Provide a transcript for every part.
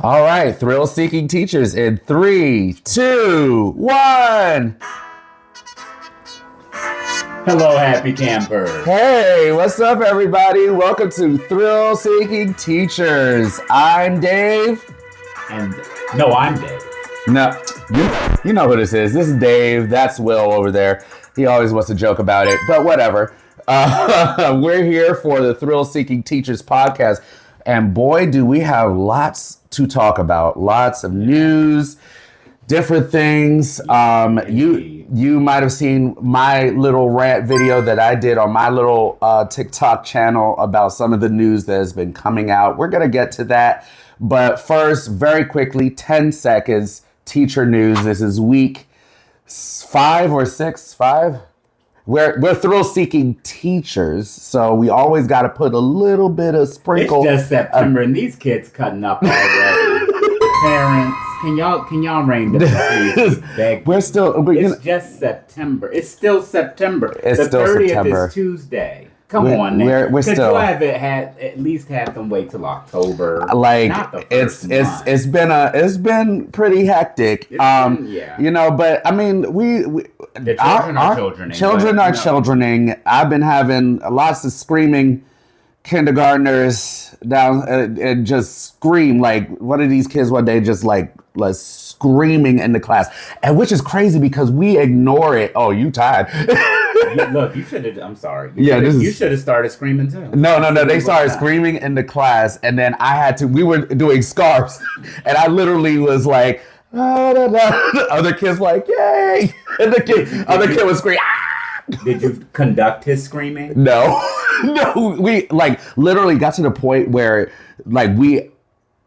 All right, thrill-seeking teachers in 3, 2, 1. Hello, happy campers. Hey, what's up, everybody? Welcome to Thrill-Seeking Teachers. I'm Dave. And no, I'm Dave. No, you know who this is. This is Dave. That's Will over there. He always wants to joke about it, but whatever. We're here for the Thrill-Seeking Teachers podcast. And boy, do we have lots to talk about. Lots of news, different things. You might have seen my little rant video that I did on my little TikTok channel about some of the news that has been coming out. We're going to get to that. But first, very quickly, 10 seconds, teacher news. This is week 5 or 6, 5. We're thrill-seeking teachers, so we always got to put a little bit of sprinkle. It's just September, and these kids cutting up already. Parents, can y'all rein this in, please? It's just September. It's still September. It's the still 30th September. is Tuesday. Come on, man. We're still. You have at least had them wait till October. Like not the first month. It's been pretty hectic. Yeah. You know, but I mean, The children are childrening. Children are childrening. I've been having lots of screaming kindergartners down and just scream like one of these kids one day just like screaming in the class, and which is crazy because we ignore it. Oh, you tired? Look, you should have. I'm sorry. You should have started screaming too. No. They started screaming in the class, and then I had to. We were doing scarves, and I literally was like, ah, da, da. The other kids were like, yay, and the other kid was screaming. Ah! Did you conduct his screaming? No. We like literally got to the point where like we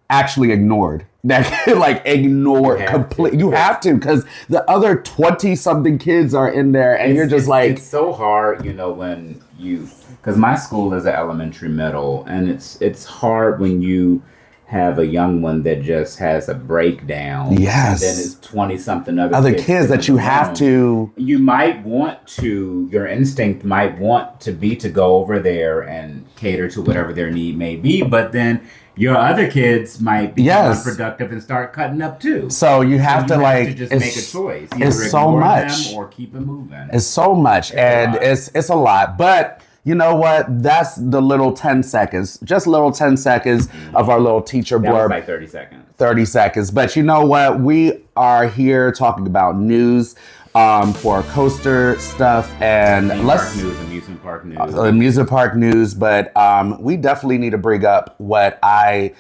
actually ignored that. Like ignored completely. You have to, because the other 20-something kids are in there, and you're just like, it's so hard, when because my school is an elementary middle, and it's hard when you have a young one that just has a breakdown. Yes. And then it's 20-something other kids that you have to. You might want to. Your instinct might want to go over there and cater to whatever their need may be, but then your other kids might be unproductive and start cutting up too. So you have to just make a choice. Either it's so much them or keep it moving. It's so much, it's a lot. But you know what? That's the little 10 seconds. Just little 10 seconds of our little teacher blurb. That was like 30 seconds. 30 seconds. But you know what? We are here talking about news for coaster stuff and amusement park news. Amusement park news. But we definitely need to bring up what I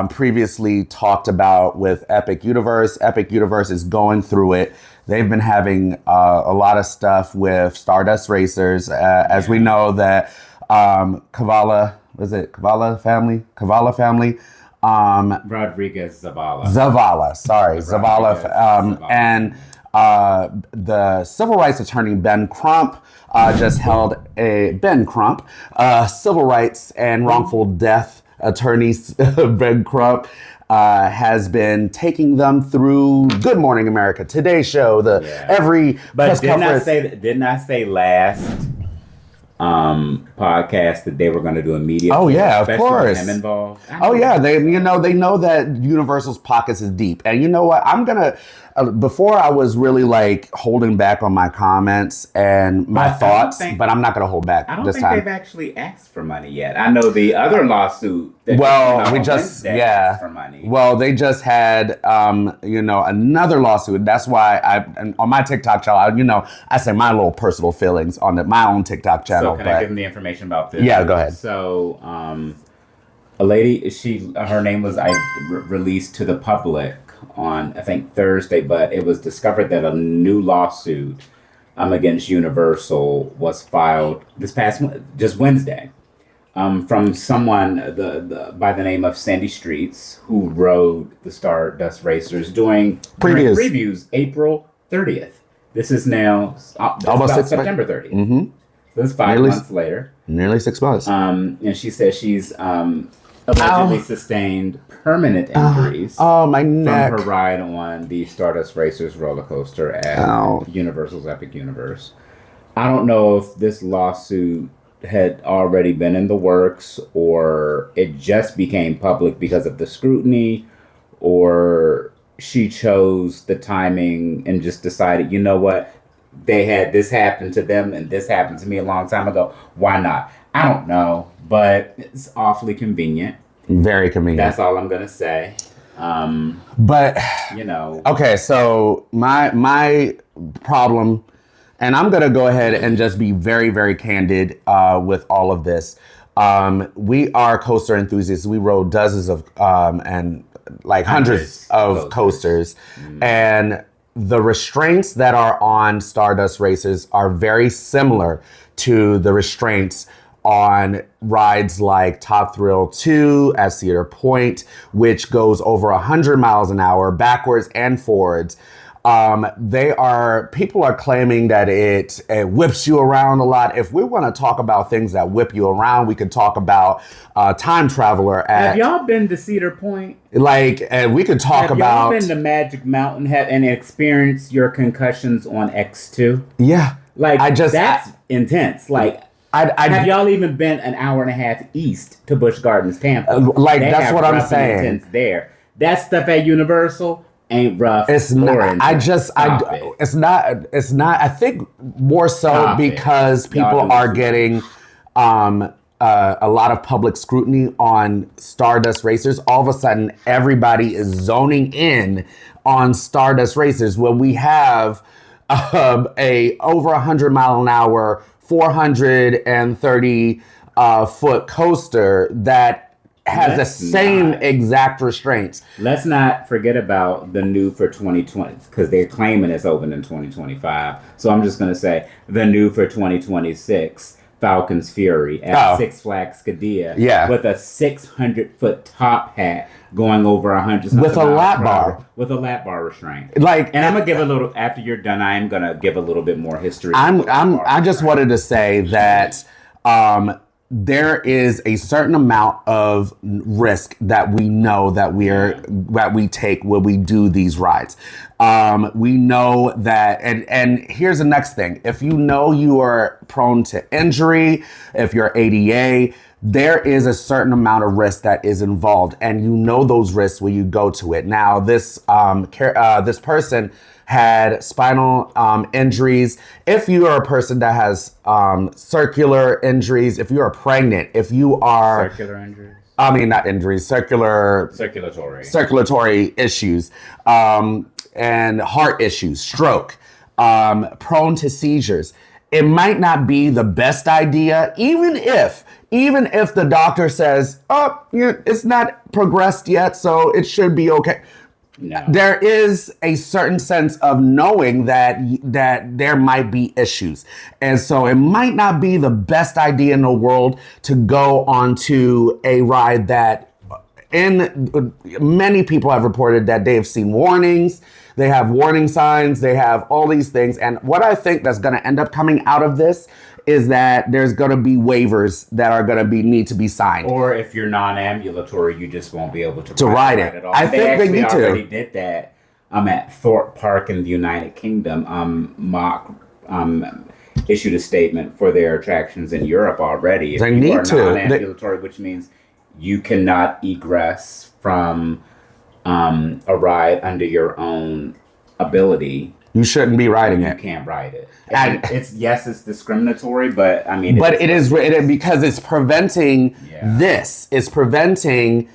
previously talked about with Epic Universe. Epic Universe is going through it. They've been having a lot of stuff with Stardust Racers. As we know that Kavala family? Rodriguez Zavala. Zavala. And the civil rights attorney Ben Crump just held civil rights and wrongful death attorney Ben Crump has been taking them through Good Morning America, Today Show, every press conference. Didn't I say last podcast that they were going to do a media? Oh yeah, of course. Him involved. They know that Universal's pockets is deep, and you know what? I'm gonna. Before I was really like holding back on my comments and my thoughts, but I'm not going to hold back this time. I don't think they've actually asked for money yet. I know the other lawsuit. Asked for money. Well, they just had another lawsuit. That's why on my TikTok channel, I say my little personal feelings on my own TikTok channel. So can I give them the information about this? Yeah, go ahead. So a lady, her name was released to the public on I think Thursday, but it was discovered that a new lawsuit against Universal was filed just Wednesday from someone by the name of Sandy Streets, who rode the Stardust Racers during previews April 30th. This is now almost September 30th. Mm-hmm. So it's 5 months later. Nearly 6 months. And she says she's allegedly sustained permanent injuries my neck. from her ride on the Stardust Racers roller coaster at Universal's Epic Universe. I don't know if this lawsuit had already been in the works or it just became public because of the scrutiny, or she chose the timing and just decided, you know what, they had this happen to them and this happened to me a long time ago. Why not? I don't know, but it's awfully convenient. Very convenient. That's all I'm gonna say. But you know, okay, so my problem, and I'm gonna go ahead and just be very, very candid with all of this. We are coaster enthusiasts. We rode dozens of and like hundreds of coasters. And the restraints that are on Stardust Racers are very similar to the restraints on rides like Top Thrill 2 at Cedar Point, which goes over 100 miles an hour backwards and forwards. People are claiming that it whips you around a lot. If we want to talk about things that whip you around, we could talk about Time Traveler. Have y'all been to Cedar Point? And we could talk about. Have y'all been to Magic Mountain and experienced your concussions on X2? Yeah. That's intense. Have y'all even been an hour and a half east to Busch Gardens, Tampa? That's what I'm saying. Intense there. That stuff at Universal ain't rough. It's not. It's not. I think more so because people are getting a lot of public scrutiny on Stardust Racers. All of a sudden, everybody is zoning in on Stardust Racers when we have a over 100 mile an hour, 430 foot coaster that has the same exact restraints. Let's not forget about the new for 2020, because they're claiming it's open in 2025. So I'm just going to say the new for 2026 Falcon's Fury at Six Flags Qiddiya with a 600-foot top hat going over 100 with a lap bar. With a lap bar restraint. And I'm gonna give a little, after you're done, I am gonna give a little bit more history. I just wanted to say that there is a certain amount of risk that we know that we take when we do these rides. We know that, and here's the next thing. If you know you are prone to injury, if you're ADA, there is a certain amount of risk that is involved, and you know those risks when you go to it. Now, this person had spinal injuries. If you are a person that has circular injuries, if you are pregnant, if you are... Circular injuries? I mean, not injuries, circulatory issues, and heart issues, stroke, prone to seizures. It might not be the best idea, even if the doctor says, it's not progressed yet, so it should be okay. No. There is a certain sense of knowing that there might be issues. And so it might not be the best idea in the world to go onto a ride that many people have reported that they have seen warnings. They have warning signs. They have all these things. And what I think that's going to end up coming out of this is that there's going to be waivers that are going to need to be signed. Or if you're non-ambulatory, you just won't be able to ride it at all. I think they need to. They already did that at Thorpe Park in the United Kingdom. Mock issued a statement for their attractions in Europe already. If you are non-ambulatory, which means you cannot egress from a ride under your own ability. You shouldn't be riding it. You can't ride it. It's discriminatory, but I mean. But it is because it's preventing this. It's preventing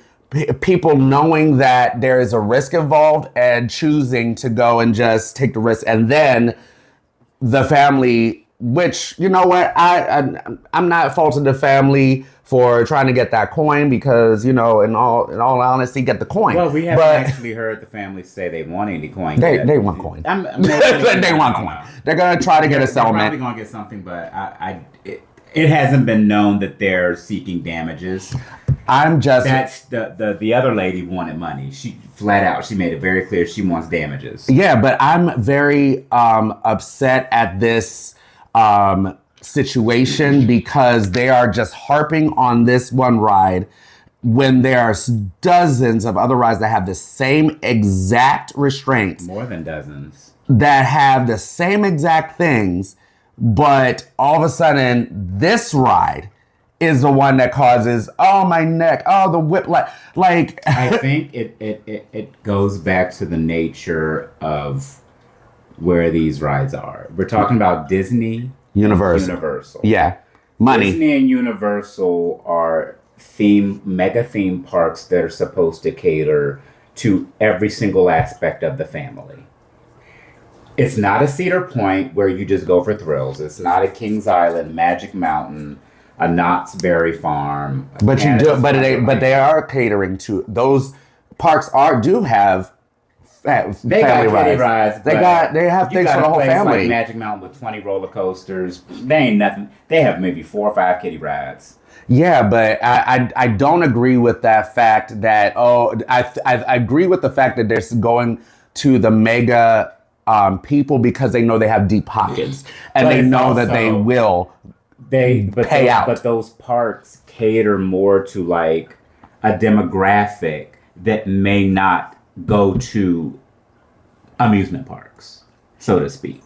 people knowing that there is a risk involved and choosing to go and just take the risk, and then the family. Which, you know what, I'm not faulting the family for trying to get that coin because, in all honesty, get the coin. Well, we haven't actually heard the family say they want any coin. They want coin. They want coin. They're going to try to get a settlement. They're probably going to get something, but it hasn't been known that they're seeking damages. That's the other lady wanted money. She flat out, she made it very clear she wants damages. Yeah, but I'm very upset at this situation because they are just harping on this one ride when there are dozens of other rides that have the same exact restraints. More than dozens. That have the same exact things, but all of a sudden this ride is the one that causes, oh, my neck, oh, the whiplash. Like, I think it goes back to the nature of where these rides are. We're talking about Disney, Universal. Yeah, money. Disney and Universal are mega theme parks that are supposed to cater to every single aspect of the family. It's not a Cedar Point where you just go for thrills. It's not a Kings Island, Magic Mountain, a Knott's Berry Farm. But they are catering to those parks. Do have they family got kiddie rides. They have things for the whole family. Like Magic Mountain with 20 roller coasters. They ain't nothing. They have maybe 4 or 5 kiddie rides. Yeah, but I don't agree with that fact that I agree with the fact that they're going to the mega people because they know they have deep pockets and they know that they will pay out. But those parks cater more to like a demographic that may not go to amusement parks, so to speak.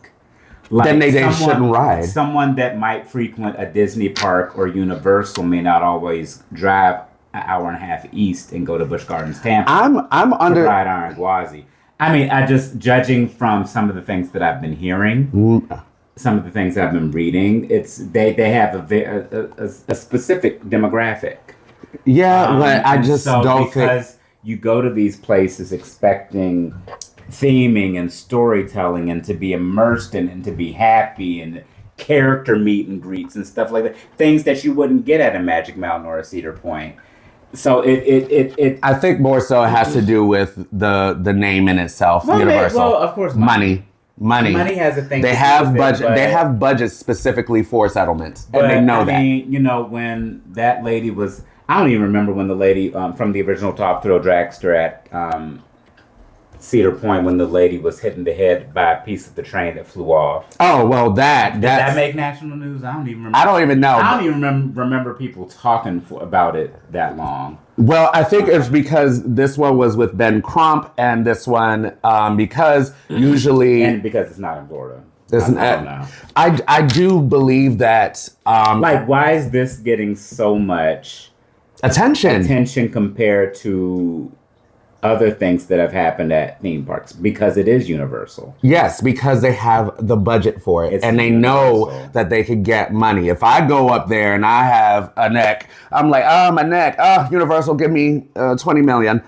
Like then they shouldn't ride. Someone that might frequent a Disney park or Universal may not always drive an hour and a half east and go to Busch Gardens, Tampa. I'm under ride Iron Gwazi. I mean, I just judging from some of the things that I've been hearing, some of the things I've been reading. They have a specific demographic. Yeah, but I just don't because you go to these places expecting theming and storytelling and to be immersed in and to be happy and character meet and greets and stuff like that. Things that you wouldn't get at a Magic Mountain or a Cedar Point. So it I think more so it has to do with the name in itself. Universal. Well, of course, money. Money has a thing. They have budget. They have budgets specifically for settlements, and they know that. I mean, you know, when that lady was, I don't even remember when the lady from the original Top Thrill Dragster at Cedar Point, when the lady was hit in the head by a piece of the train that flew off. Oh well, did that make national news? I don't even remember. I don't even know. I don't even remember people talking about it that long. Well, I think it's because this one was with Ben Crump, and this one because usually and because it's not in Florida. I don't know. I do believe that like, why is this getting so much attention compared to other things that have happened at theme parks? Because it is Universal. Yes, because they have the budget for it. And they know that they could get money. If I go up there and I have a neck, I'm like, oh, my neck. Oh, Universal, give me $20 million.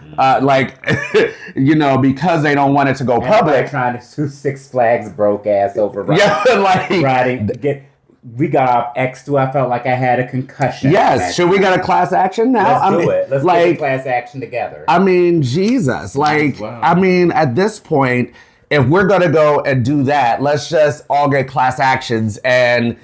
You know, because they don't want it to go public. They're trying to sue Six Flags broke ass over riding. We got off X2. I felt like I had a concussion. Yes. Should we get a class action now? Let's do it. Let's get a class action together. I mean, Jesus. I mean, at this point, if we're going to go and do that, let's just all get class actions and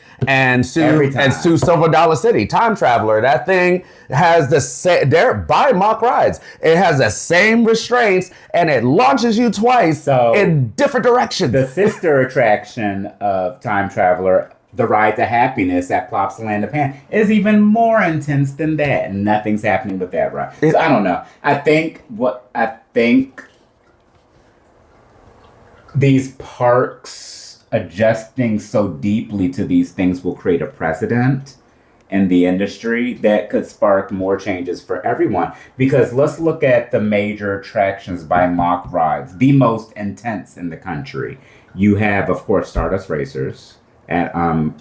sue Silver Dollar City. Time Traveler. That thing has the same, buy mock rides. It has the same restraints and it launches you twice in different directions. The sister attraction of Time Traveler, the Ride to Happiness at Plopsa Land of Pan, is even more intense than that, and nothing's happening with that ride. So I don't know. I think these parks adjusting so deeply to these things will create a precedent in the industry that could spark more changes for everyone. Because let's look at the major attractions by mock rides, the most intense in the country. You have, of course, Stardust Racers at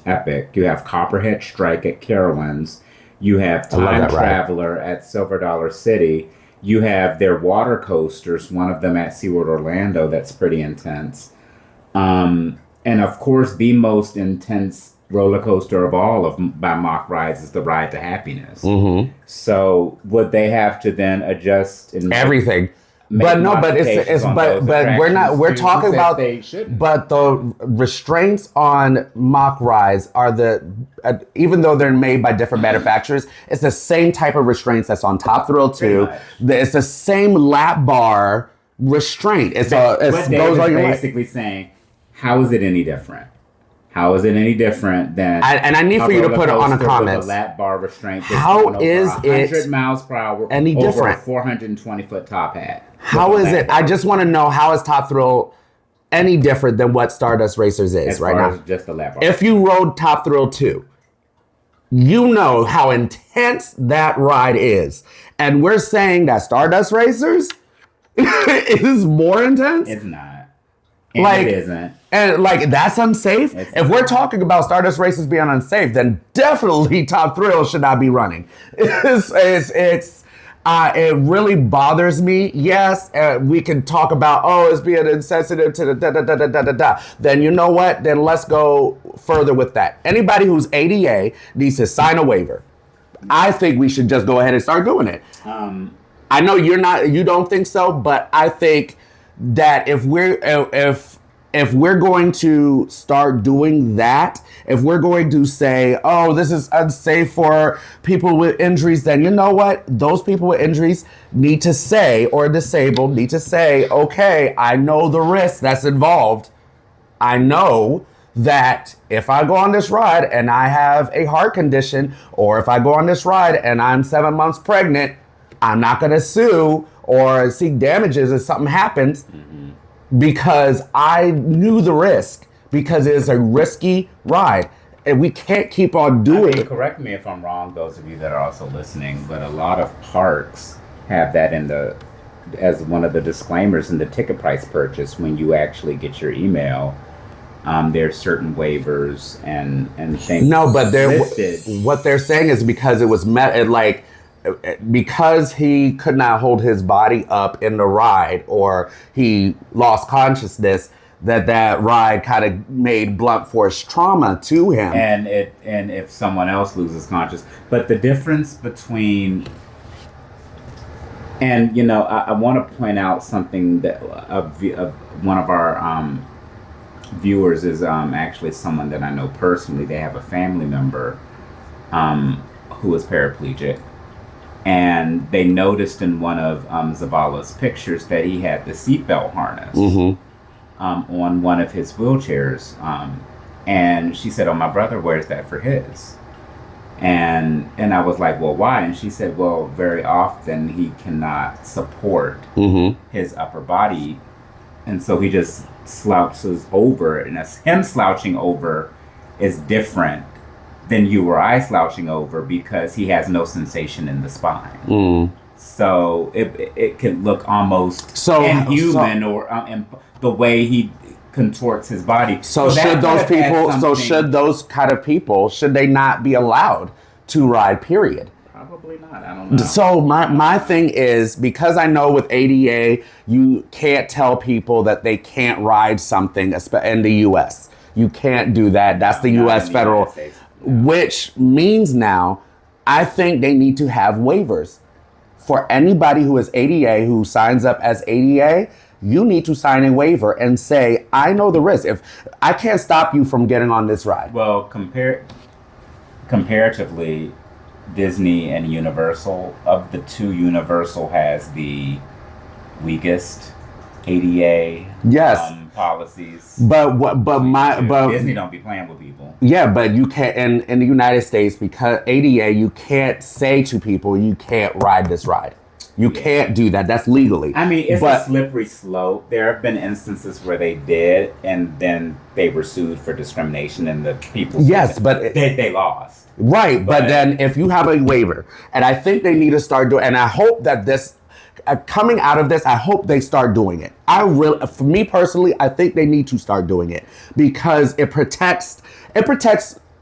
Epic. You have Copperhead Strike at Carowinds. You have Time Traveler at Silver Dollar City. You have their water coasters, one of them at SeaWorld Orlando, that's pretty intense. And of course, the most intense roller coaster of all by mock rides is the Ride to Happiness. Mm-hmm. So would they have to then adjust in everything? But we're talking about, but the restraints on mock rides are even though they're made by different manufacturers, it's the same type of restraints that's on Top Thrill 2. It's the same lap bar restraint. Basically saying, how is it any different? How is it any different than? And I need for you to put it on a comment. A lap bar restraint. How is it 100 miles per hour any different? Over a 420-foot top hat. How is it? I just want to know, how is Top Thrill any different than what Stardust Racers is right now? As just the lap bar. If you rode Top Thrill 2, You know how intense that ride is. And we're saying that Stardust Racers is more intense? It's not. And Like, it isn't. and like that's unsafe. If we're talking about Stardust Racers being unsafe, then definitely Top Thrill should not be running. It really bothers me. Yes, we can talk about, oh, it's being insensitive to the da da da da da da da. Then you know what? Then let's go further with that. Anybody who's ADA needs to sign a waiver. I think we should just go ahead and start doing it. I know you don't think so, but I think that if we're going to start doing that, if we're going to say, oh, this is unsafe for people with injuries, then you know what? Those people with injuries need to say, or disabled need to say, okay, I know the risk that's involved. I know that if I go on this ride and I have a heart condition, or if I go on this ride and I'm 7 months pregnant, I'm not going to sue or seek damages if something happens. Because I knew the risk, because it's a risky ride, and we can't keep on doing it. Correct me if I'm wrong, those of you that are also listening, but a lot of parks have that as one of the disclaimers in the ticket price purchase when you actually get your email. There's certain waivers and things. No, but listed. What they're saying is because it was because he could not hold his body up in the ride, or he lost consciousness, that ride kind of made blunt force trauma to him. And if someone else loses consciousness, but the difference between, and I want to point out something that of one of our viewers is actually someone that I know personally. They have a family member who is paraplegic. And they noticed in one of Zavala's pictures that he had the seatbelt harness on one of his wheelchairs. And she said, oh, my brother wears that for his. And I was like, well, why? And she said, well, very often he cannot support his upper body. And so he just slouches over. And him slouching over is different than you or I slouching over, because he has no sensation in the spine. So it could look almost inhuman, or the way he contorts his body. So should those kind of people, should they not be allowed to ride, period? Probably not. I don't know. So my thing is, because I know with ADA, you can't tell people that they can't ride something in the U.S. You can't do that. That's the U.S. federal. Which means now, I think they need to have waivers. For anybody who is ADA, who signs up as ADA, you need to sign a waiver and say, I know the risk. If I can't stop you from getting on this ride. Well, comparatively, Disney and Universal, of the two, Universal has the weakest ADA policies. But Disney don't be playing with people. Yeah, but you can't in the United States, because ADA, you can't say to people you can't ride this ride. You can't do that. That's legally. I mean, it's a slippery slope. There have been instances where they did, and then they were sued for discrimination, and the people but they lost. Right, but then if you have a waiver, and I think they need to start doing, and I hope that this. Coming out of this, I hope they start doing it. For me personally, I think they need to start doing it, because it protects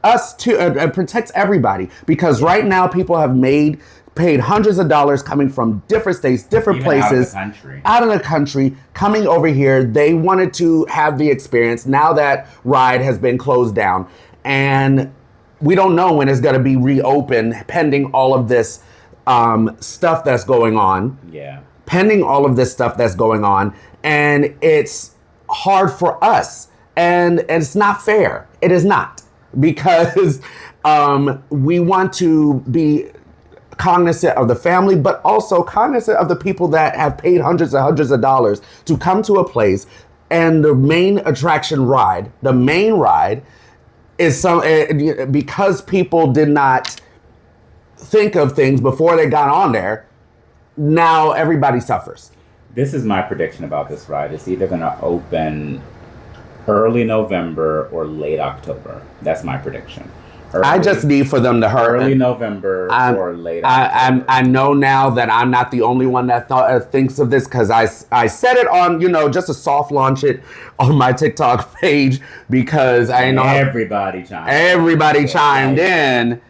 us too. It protects everybody, because right now people have paid hundreds of dollars coming from different states, different places, out of the country, coming over here. They wanted to have the experience. Now that ride has been closed down, and we don't know when it's going to be reopened, pending all of this stuff that's going on. Pending all of this stuff that's going on. And it's hard for us. And it's not fair. It is not. Because we want to be cognizant of the family, but also cognizant of the people that have paid hundreds and hundreds of dollars to come to a place. And the main attraction ride, is because people did not think of things before they got on there, now everybody suffers. This is my prediction about this ride. It's either going to open early November or late October. That's my prediction. I just need for them to hurry. Early November or late October. I know now that I'm not the only one that thinks of this, because I said it on, just to soft launch it on my TikTok page, because I know everybody chimed in.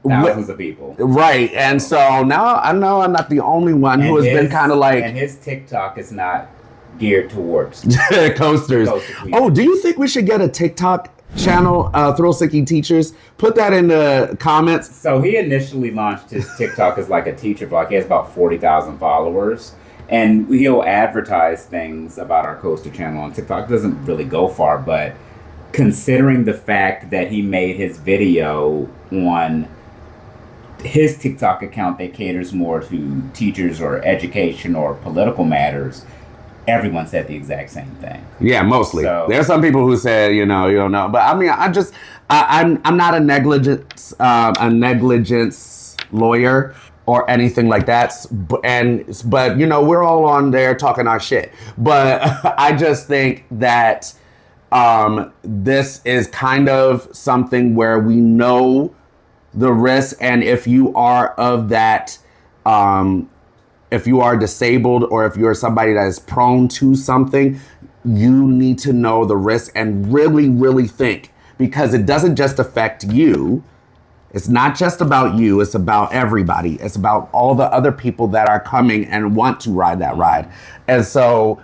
Thousands of people. Right. And so now I know I'm not the only one who has been kind of like... And his TikTok is not geared towards coasters. Oh, do you think we should get a TikTok channel, Thrill Seeking Teachers? Put that in the comments. So he initially launched his TikTok as like a teacher vlog. He has about 40,000 followers. And he'll advertise things about our coaster channel on TikTok. It doesn't really go far, but considering the fact that he made his video on his TikTok account that caters more to teachers or education or political matters, everyone said the exact same thing. Yeah, mostly. So, there are some people who said, you don't know. But I mean, I'm not a negligence lawyer or anything like that. But we're all on there talking our shit. But I just think that this is kind of something where we know the risk, and if you are of that, if you are disabled or if you're somebody that is prone to something, you need to know the risk and really, really think, because it doesn't just affect you. It's not just about you. It's about everybody. It's about all the other people that are coming and want to ride that ride. And so,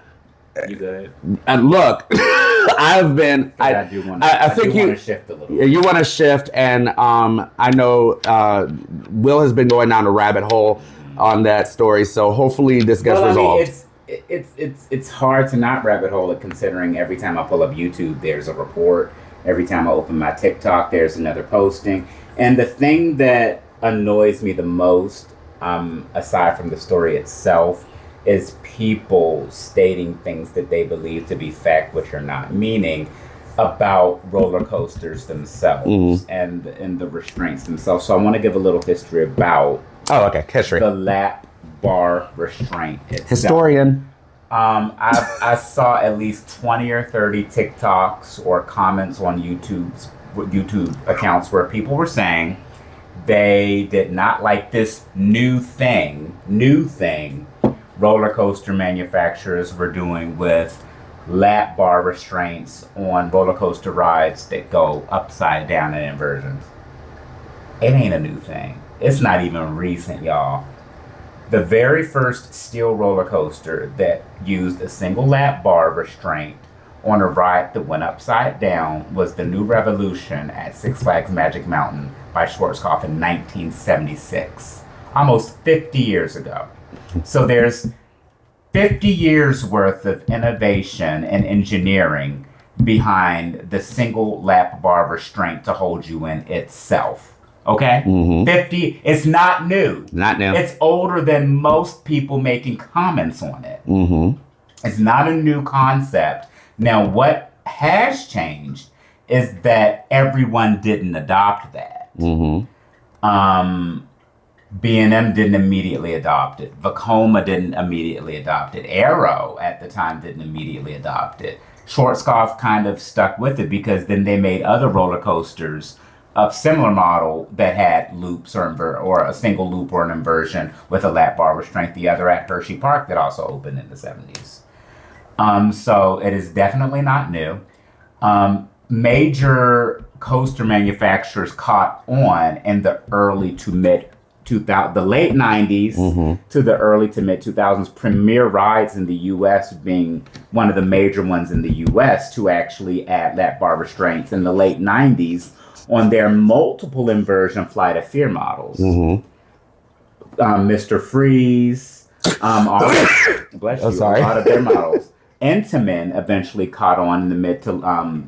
you good? And look, I've been. I think you want to shift a little bit. You want to shift, and I know Will has been going down a rabbit hole on that story. So hopefully this gets resolved. I mean, it's hard to not rabbit hole it, considering every time I pull up YouTube, there's a report. Every time I open my TikTok, there's another posting. And the thing that annoys me the most, aside from the story itself, is people stating things that they believe to be fact, which are not, meaning about roller coasters themselves and the restraints themselves. So I want to give a little history about history. The lap bar restraint itself. Historian. I saw at least 20 or 30 TikToks or comments on YouTube accounts where people were saying they did not like this new thing roller coaster manufacturers were doing with lap bar restraints on roller coaster rides that go upside down in inversions. It ain't a new thing. It's not even recent, y'all. The very first steel roller coaster that used a single lap bar restraint on a ride that went upside down was the New Revolution at Six Flags Magic Mountain by Schwarzkopf in 1976, almost 50 years ago. So there's 50 years worth of innovation and engineering behind the single lap bar restraint to hold you in itself. Okay? 50, it's not new. Not new. It's older than most people making comments on it. It's not a new concept. Now, what has changed is that everyone didn't adopt that. B&M didn't immediately adopt it. Vekoma didn't immediately adopt it. Aero at the time didn't immediately adopt it. Schwarzkopf kind of stuck with it because then they made other roller coasters of similar model that had loops or a single loop or an inversion with a lap bar restraint. The other at Hershey Park that also opened in the 70s. So it is definitely not new. Major coaster manufacturers caught on in the early to mid the late 90s to the early to mid 2000s. Premier Rides in the U.S. being one of the major ones in the U.S. to actually add lap bar restraints in the late 90s on their multiple inversion Flight of Fear models. Mr. Freeze, a lot of their models. Intamin eventually caught on in the mid to I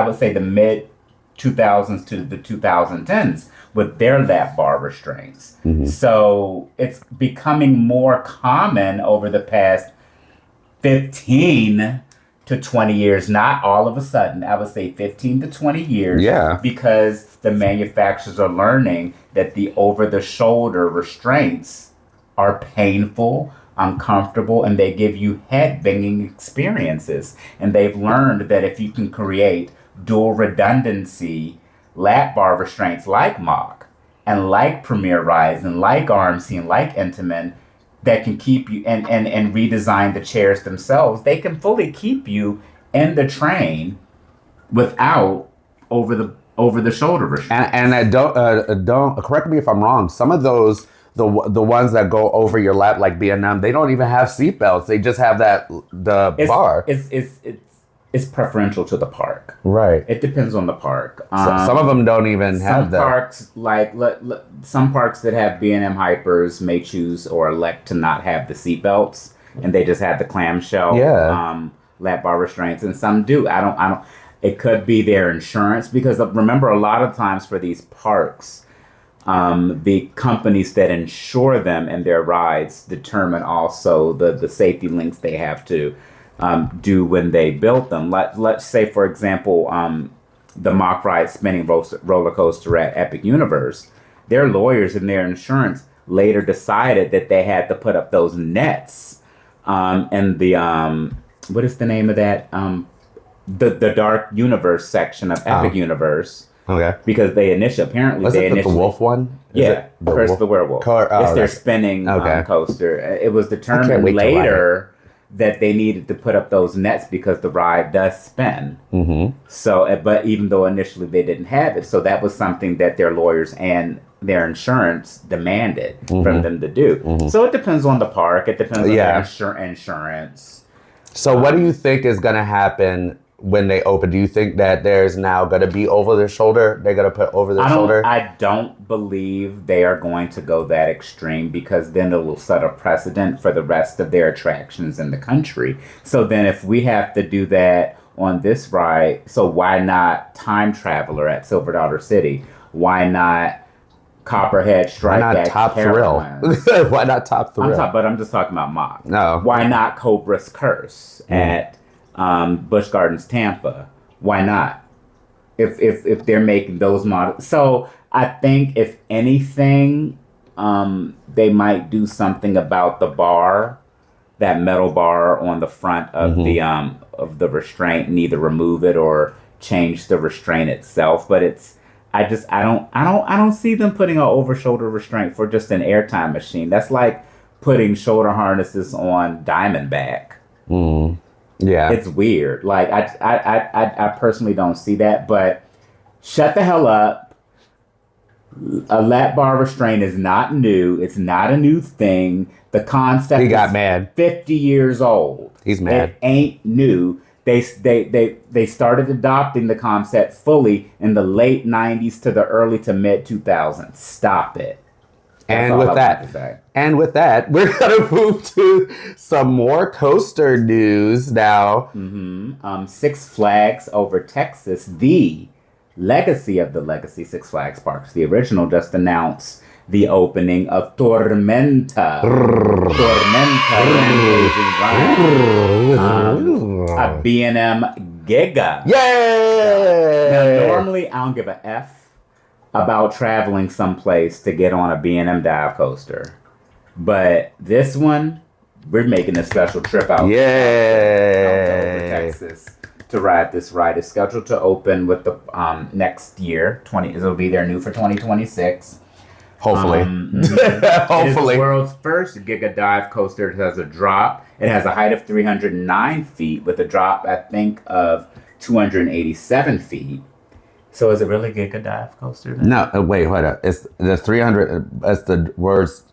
would say the mid 2000s to the 2010s with their lap bar restraints. So it's becoming more common over the past 15 to 20 years, not all of a sudden. I would say 15 to 20 years. Yeah. Because the manufacturers are learning that the over-the-shoulder restraints are painful, uncomfortable, and they give you head-banging experiences. And they've learned that if you can create dual redundancy lap bar restraints like Mach and like Premier Rise and like RMC and like Intamin that can keep you and redesign the chairs themselves. They can fully keep you in the train without over the shoulder restraints. And I don't correct me if I'm wrong. Some of those the ones that go over your lap like B&M, they don't even have seatbelts. They just have the bar. It's preferential to the park. Right. It depends on the park. Some of them don't even have that. Some parks, like some parks that have B&M Hypers, may choose or elect to not have the seatbelts, and they just have the clamshell lap bar restraints. And some do. I don't. It could be their insurance, because remember, a lot of times for these parks, the companies that insure them and their rides determine also the safety links they have to do when they built them. Let's say, for example, the Mach Ride spinning roller coaster at Epic Universe, their lawyers and their insurance later decided that they had to put up those nets and the what is the name of that? The Dark Universe section of Epic Universe. Okay. Because they initially the wolf one? Curse of the Werewolf. It's their spinning coaster. It was determined later that they needed to put up those nets because the ride does spin. Mm-hmm. So, but even though initially they didn't have it, so that was something that their lawyers and their insurance demanded from them to do. Mm-hmm. So it depends on the park. It depends on their insurance. So what do you think is going to happen when they open? Do you think that there's now going to be over their shoulder? They're going to put over their shoulder? I don't believe they are going to go that extreme, because then it will set a precedent for the rest of their attractions in the country. So then if we have to do that on this ride, so why not Time Traveler at Silver Dollar City? Why not Copperhead Strike at Top Thrill? Why not Top Thrill? But I'm just talking about Mach. No. Why not Cobra's Curse at Busch Gardens Tampa? Why not? If they're making those models. So I think if anything, they might do something about the bar, that metal bar on the front of the restraint, and either remove it or change the restraint itself. But I don't see them putting an over shoulder restraint for just an airtime machine. That's like putting shoulder harnesses on Diamondback. Yeah, it's weird. Like I personally don't see that. But shut the hell up. A lap bar restraint is not new. It's not a new thing. The concept got mad. 50 years old. He's mad. It ain't new. They started adopting the concept fully in the late 90s to the early to mid 2000s. Stop it. And with that, we're gonna move to some more coaster news now. Six Flags Over Texas, the legacy of the legacy Six Flags parks, the original, just announced the opening of Tormenta. A B&M Giga. Yay! Now, normally I don't give a F about traveling someplace to get on a B&M dive coaster. But this one, we're making a special trip out to Texas to ride this ride. It's scheduled to open with the next year. It'll be there new for 2026. Hopefully. Hopefully. It is the world's first Giga dive coaster. It has a drop. It has a height of 309 feet with a drop, I think, of 287 feet. So is it really Giga dive coaster then? No, wait, hold up. It's the 300, that's the words,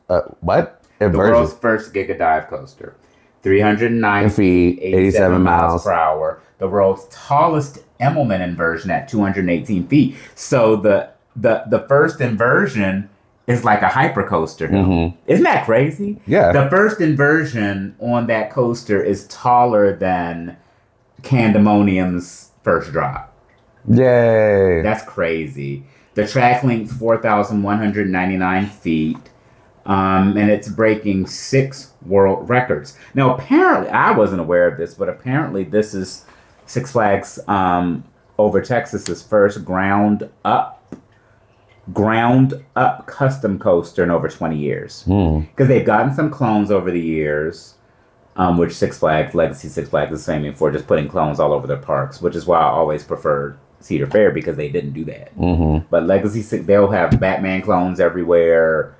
what? The world's first Giga dive coaster. 309 feet, 87 miles per hour. The world's tallest Immelman inversion at 218 feet. So the first inversion is like a hypercoaster. Isn't that crazy? Yeah. The first inversion on that coaster is taller than Candemonium's first drop. Yay. That's crazy. The track length 4,199 feet. And it's breaking 6 world records. Now, apparently, I wasn't aware of this, but apparently this is Six Flags Over Texas's first ground up custom coaster in over 20 years. Because they've gotten some clones over the years, which Legacy Six Flags is famous for, just putting clones all over their parks, which is why I always preferred Cedar Fair because they didn't do that. But Legacy, they'll have Batman clones everywhere.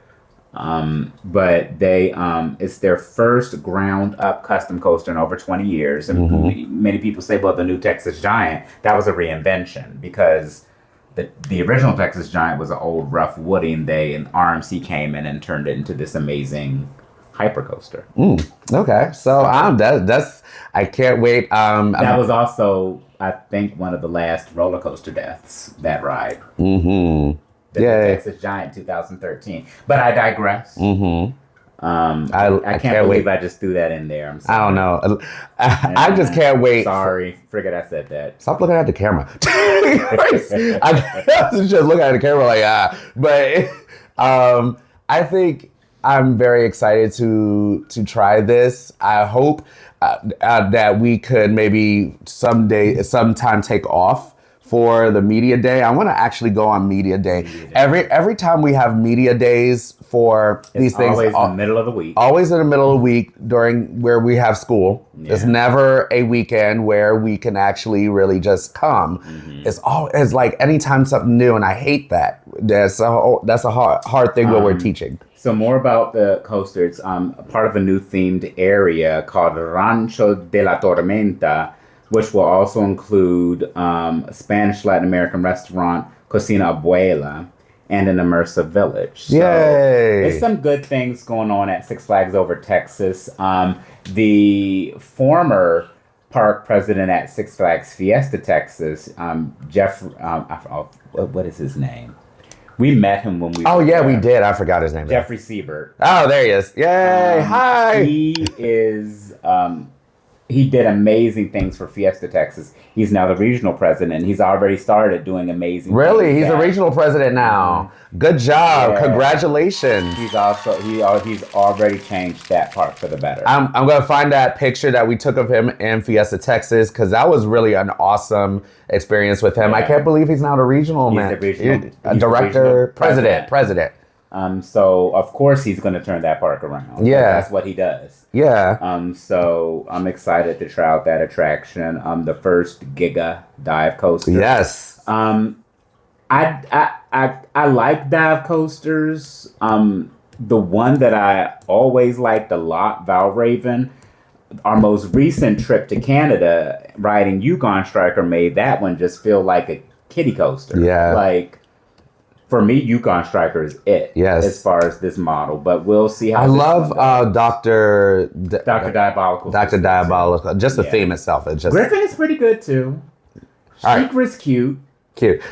But they it's their first ground up custom coaster in over 20 years. And many people say, well, the new Texas Giant, that was a reinvention because the original Texas Giant was an old rough woody, and RMC came in and turned it into this amazing hypercoaster. Okay, so that's I can't wait. That was also, I think, one of the last roller coaster deaths, that ride. The Texas Giant 2013. But I digress. I can't believe I just threw that in there. I'm sorry. I don't know. I just can't wait. Sorry. Forget I said that. Stop looking at the camera. I was just looking at the camera like, But I think I'm very excited to try this. I hope that we could maybe sometime take off for the media day. I want to actually go on media day. Every time we have media days for these things, always in the middle of the week. Always in the middle of the week during where we have school. Yeah. It's never a weekend where we can actually really just come. It's like anytime something new, and I hate that. That's a hard thing when we're teaching. So more about the coaster. It's part of a new themed area called Rancho de la Tormenta, which will also include a Spanish Latin American restaurant, Cocina Abuela, and an immersive village. So Yay! There's some good things going on at Six Flags Over Texas. The former park president at Six Flags Fiesta Texas, what is his name? We met him when we. Oh yeah, we did. I forgot his name. Jeffrey Siebert. Oh, there he is. Yay! Hi. He is. He did amazing things for Fiesta Texas. He's now the regional president. He's already started doing amazing Really? things. He's a regional president now. Good job. Yeah. Congratulations. He's already changed that part for the better. I'm going to find that picture that we took of him in Fiesta Texas, because that was really an awesome experience with him. Yeah. I can't believe he's now the regional man. Director, president. So of course he's going to turn that park around. Yeah, that's what he does. Yeah. So I'm excited to try out that attraction. The first Giga dive coaster. Yes. I like dive coasters. The one that I always liked a lot, Valraven. Our most recent trip to Canada, riding Yukon Striker, made that one just feel like a kiddie coaster. Yeah. Like, for me, Yukon Striker is it. Yes. As far as this model, but we'll see how. I love Dr. Diabolical. Dr. Diabolical. Just the theme itself. It's just Griffin is pretty good too. Sheikra is cute. Cute.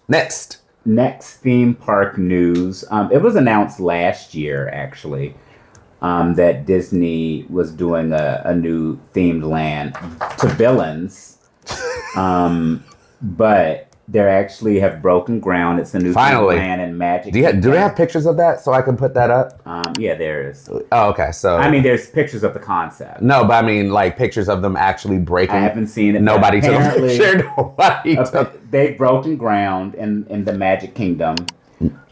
Next theme park news. It was announced last year, actually, that Disney was doing a new themed land to villains, but. They actually have broken ground. It's a new land and Magic. Do they have pictures of that so I can put that up? Yeah, there is. Oh, okay. So I mean, there's pictures of the concept. No, but I mean, like pictures of them actually breaking. I haven't seen it. Nobody took a picture. They've broken ground in the Magic Kingdom.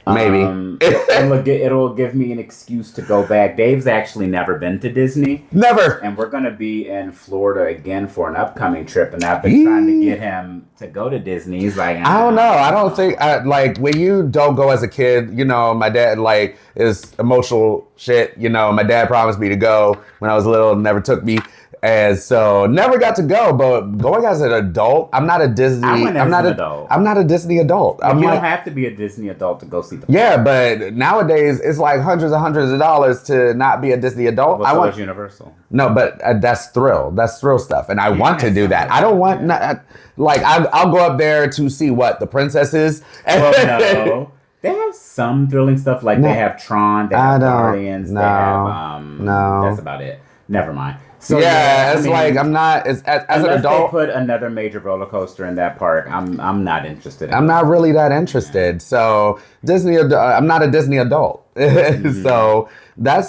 Maybe. It'll give me an excuse to go back. Dave's actually never been to Disney. Never. And we're going to be in Florida again for an upcoming trip. And I've been trying to get him to go to Disney. He's like, I don't know. I don't think, like, when you don't go as a kid, you know, my dad, like, is emotional shit. You know, my dad promised me to go when I was little, never took me. And so never got to go, but going as an adult, I'm not a Disney. I'm not a Disney adult. You don't have to be a Disney adult to go see the park. Yeah, but nowadays it's like hundreds of dollars to not be a Disney adult. Well, so is Universal. No, but that's thrill. That's thrill stuff, and I want to do that. I don't want I'll go up there to see what the princesses. Well, no. They have some thrilling stuff, like they have Tron, they have Guardians, they have that's about it. Never mind. So I'm not as an adult. They put another major roller coaster in that park, I'm not interested. I'm not really that interested. So Disney, I'm not a Disney adult. So that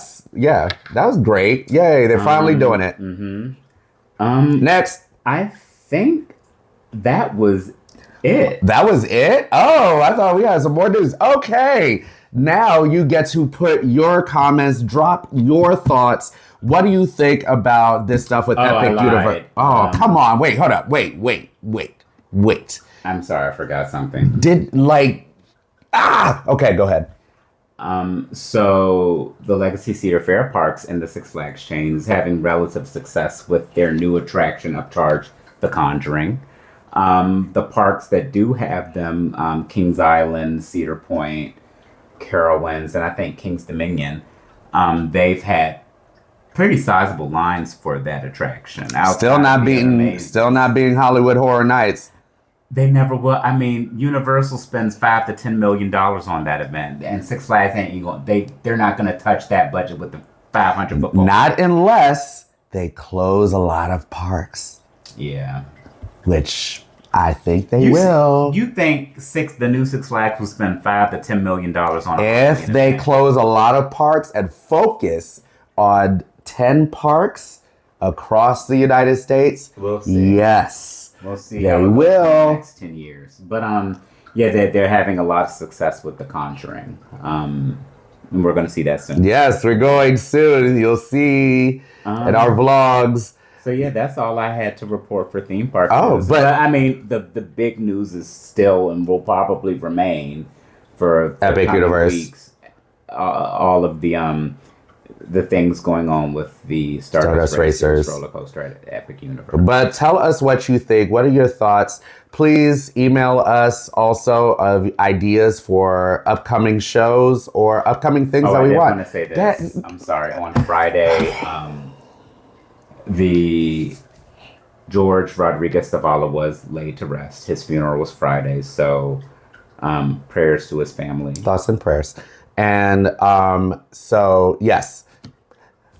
was great. Yay, they're finally doing it. Next, I think that was it. That was it? Oh, I thought we had some more news. Okay. Now you get to put your comments, drop your thoughts. What do you think about this stuff with Epic Universe? Oh, come on. Wait, hold up. Wait. Wait. I'm sorry, I forgot something. Okay, go ahead. So the Legacy Cedar Fair parks in the Six Flags chain is having relative success with their new attraction Upcharge, The Conjuring. The parks that do have them, Kings Island, Cedar Point, Carowinds, and I think King's Dominion, they've had pretty sizable lines for that attraction. Still not beating Hollywood Horror Nights. They never will. I mean, Universal spends $5 to $10 million on that event, and Six Flags ain't going. They're not going to touch that budget with the 500 football. Not unless they close a lot of parks. Yeah, which I think they will. You think the new Six Flags will spend $5 to $10 on? If they close a lot of parks and focus on 10 parks across the United States, we'll see. Yes. We'll see. They will. In the next 10 years. But yeah, they're having a lot of success with The Conjuring. And we're going to see that soon. Yes, we're going soon. You'll see in our vlogs. So yeah, that's all I had to report for theme park news. But I mean, the big news is still and will probably remain for Epic Universe. Weeks, all of the things going on with the Stardust Racers roller coaster at Epic Universe. But tell us what you think. What are your thoughts? Please email us also of ideas for upcoming shows or upcoming things that we want. I want to say this. I'm sorry. On Friday, the George Rodriguez Zavala was laid to rest. His funeral was Friday, so prayers to his family. Thoughts and prayers. And so, yes.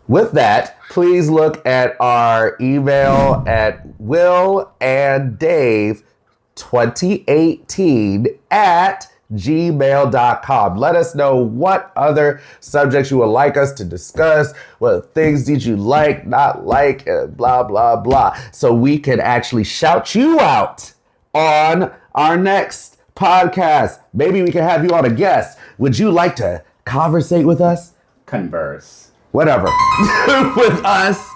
With that, please look at our email at willanddave2018@gmail.com. Let us know what other subjects you would like us to discuss. What things did you like, not like, blah, blah, blah. So we can actually shout you out on our next podcast. Maybe we can have you on a guest. Would you like to conversate with us? Converse. Whatever. With us.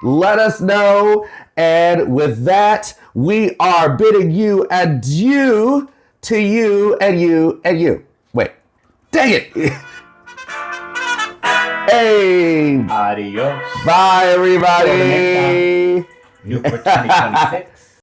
Let us know. And with that, we are bidding you adieu to you and you and you. Wait. Dang it. Hey. Adios. Bye, everybody. New for 2026.